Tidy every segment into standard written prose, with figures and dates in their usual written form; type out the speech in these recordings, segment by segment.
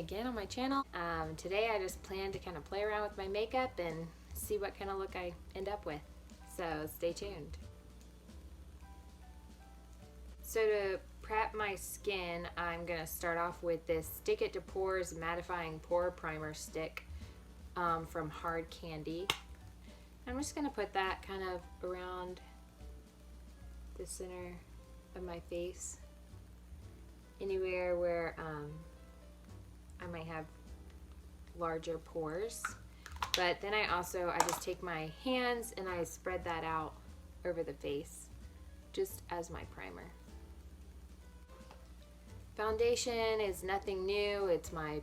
again on my channel. Today I just plan to kind of play around with my makeup and see what kind of look I end up with. So stay tuned. So to prep my skin, I'm going to start off with this Stick It to Pores Mattifying Pore Primer Stick from Hard Candy. I'm just going to put that kind of around the center of my face, anywhere where I might have larger pores. But then I just take my hands and I spread that out over the face just as my primer. Foundation is nothing new. It's my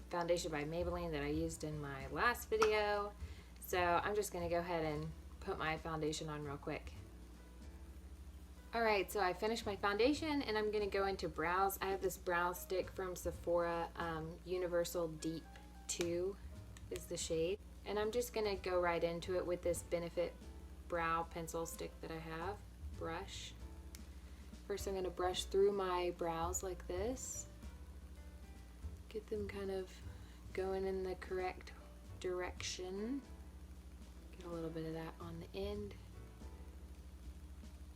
foundation by Madeline that I used in my last video. So I'm just gonna go ahead and put my foundation on real quick. Alright, so I finished my foundation and I'm gonna go into brows. I have this brow stick from Sephora, Universal Deep 2 is the shade. And I'm just gonna go right into it with this Benefit brow pencil stick that I have, brush. First I'm gonna brush through my brows like this. Get them kind of going in the correct direction. Get a little bit of that on the end.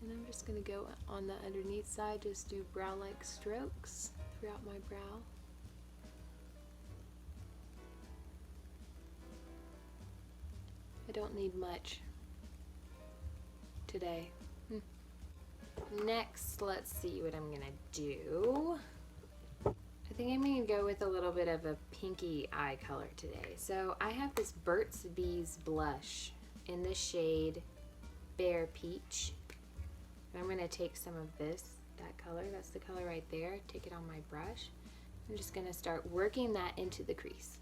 And I'm just gonna go on the underneath side, just do brow-like strokes throughout my brow. I don't need much today. Next, let's see what I'm gonna do. I think I'm gonna go with a little bit of a pinky eye color today. So I have this Burt's Bees blush in the shade Bare Peach. I'm gonna take some of that color, that's the color right there, take it on my brush. I'm just gonna start working that into the crease.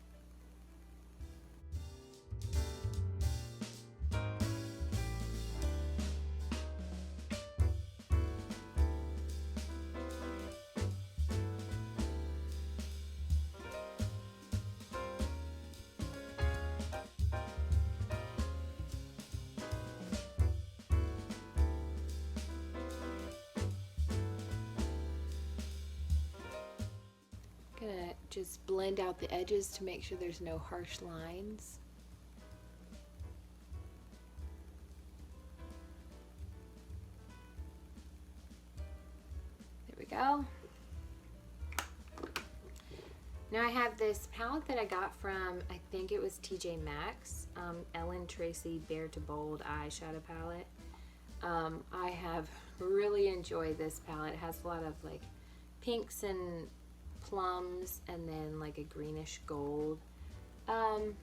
Gonna just blend out the edges to make sure there's no harsh lines. There we go. Now I have this palette that I got from, I think it was TJ Maxx, Ellen Tracy Bare to Bold eyeshadow palette. I have really enjoyed this palette. It has a lot of like pinks and plums and then like a greenish gold. I'm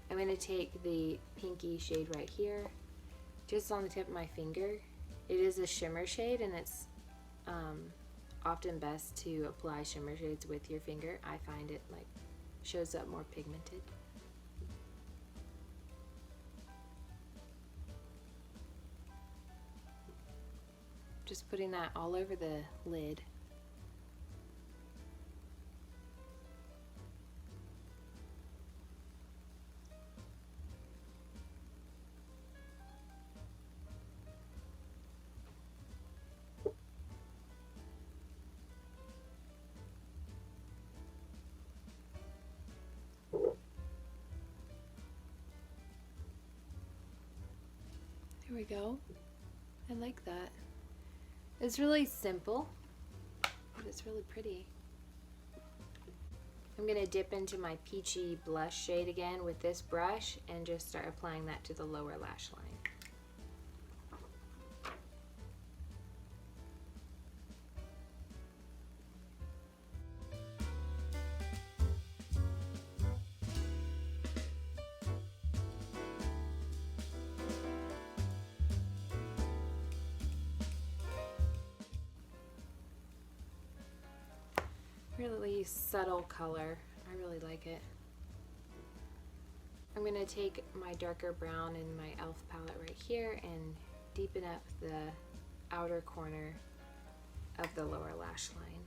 going to take the pinky shade right here, just on the tip of my finger. It is a shimmer shade and it's often best to apply shimmer shades with your finger. I find it like shows up more pigmented. Just putting that all over the lid. There we go. I like that. It's really simple, but it's really pretty. I'm going to dip into my peachy blush shade again with this brush and just start applying that to the lower lash line. Really subtle color. I really like it. I'm going to take my darker brown in my e.l.f. palette right here and deepen up the outer corner of the lower lash line.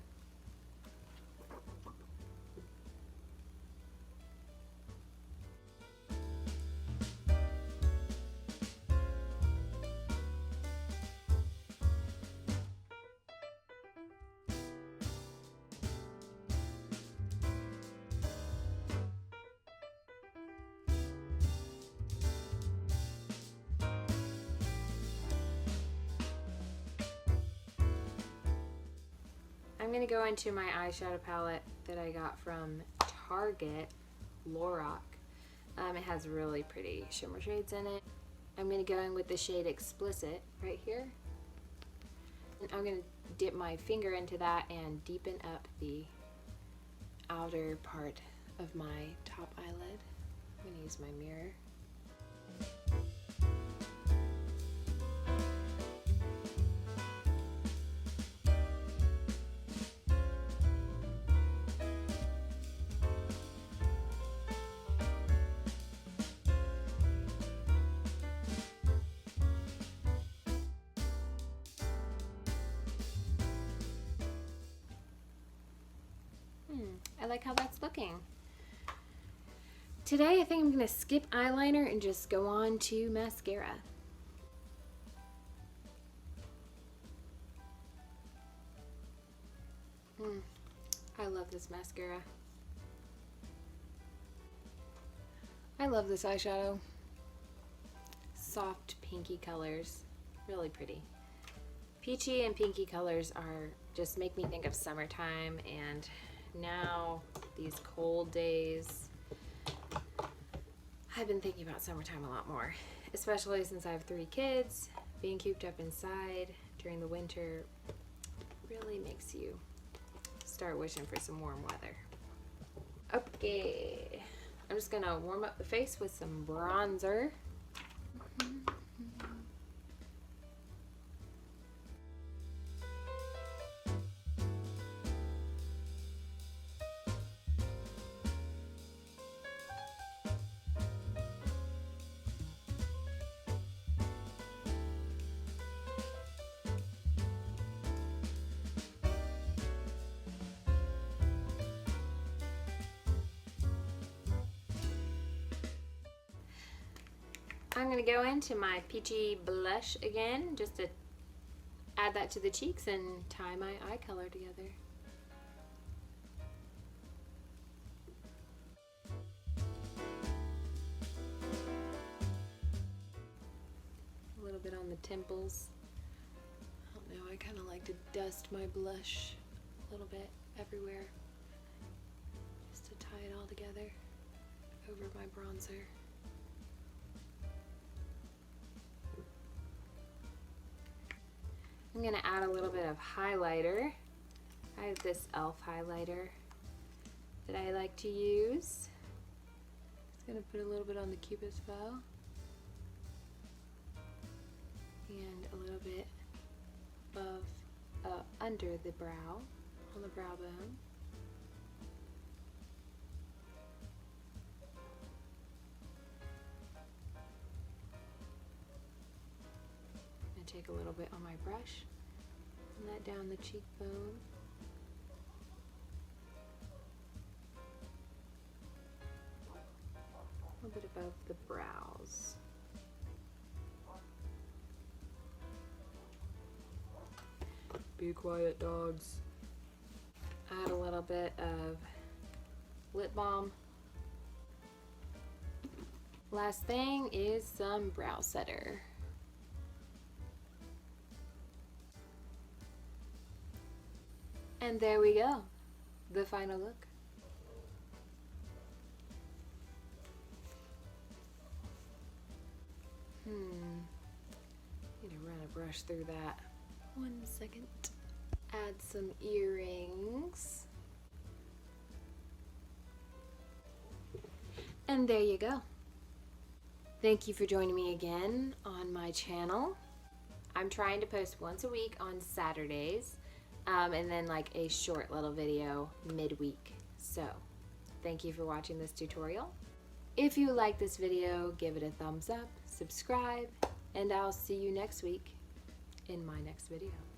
I'm going to go into my eyeshadow palette that I got from Target, Lorac. It has really pretty shimmer shades in it. I'm going to go in with the shade Explicit right here. And I'm going to dip my finger into that and deepen up the outer part of my top eyelid. I'm going to use my mirror. I like how that's looking. Today I think I'm going to skip eyeliner and just go on to mascara. I love this mascara. I love this eyeshadow. Soft pinky colors, really pretty. Peachy and pinky colors are just make me think of summertime, and now these cold days I've been thinking about summertime a lot more, especially since I have 3 kids. Being cooped up inside during the winter really makes you start wishing for some warm weather. Okay, I'm just gonna warm up the face with some bronzer. I'm going to go into my peachy blush again, just to add that to the cheeks and tie my eye color together. A little bit on the temples. I don't know, I kind of like to dust my blush a little bit everywhere, just to tie it all together over my bronzer. I'm going to add a little bit of highlighter. I have this e.l.f. highlighter that I like to use. Just going to put a little bit on the cupid's bow and a little bit of under the brow, on the brow bone. Take a little bit on my brush and that down the cheekbone. A little bit above the brows. Be quiet, dogs. Add a little bit of lip balm. Last thing is some brow setter. And there we go, the final look. Need to run a brush through that. 1 second. Add some earrings. And there you go. Thank you for joining me again on my channel. I'm trying to post once a week on Saturdays. And then like a short little video midweek. So thank you for watching this tutorial. If you like this video, give it a thumbs up, subscribe, and I'll see you next week in my next video.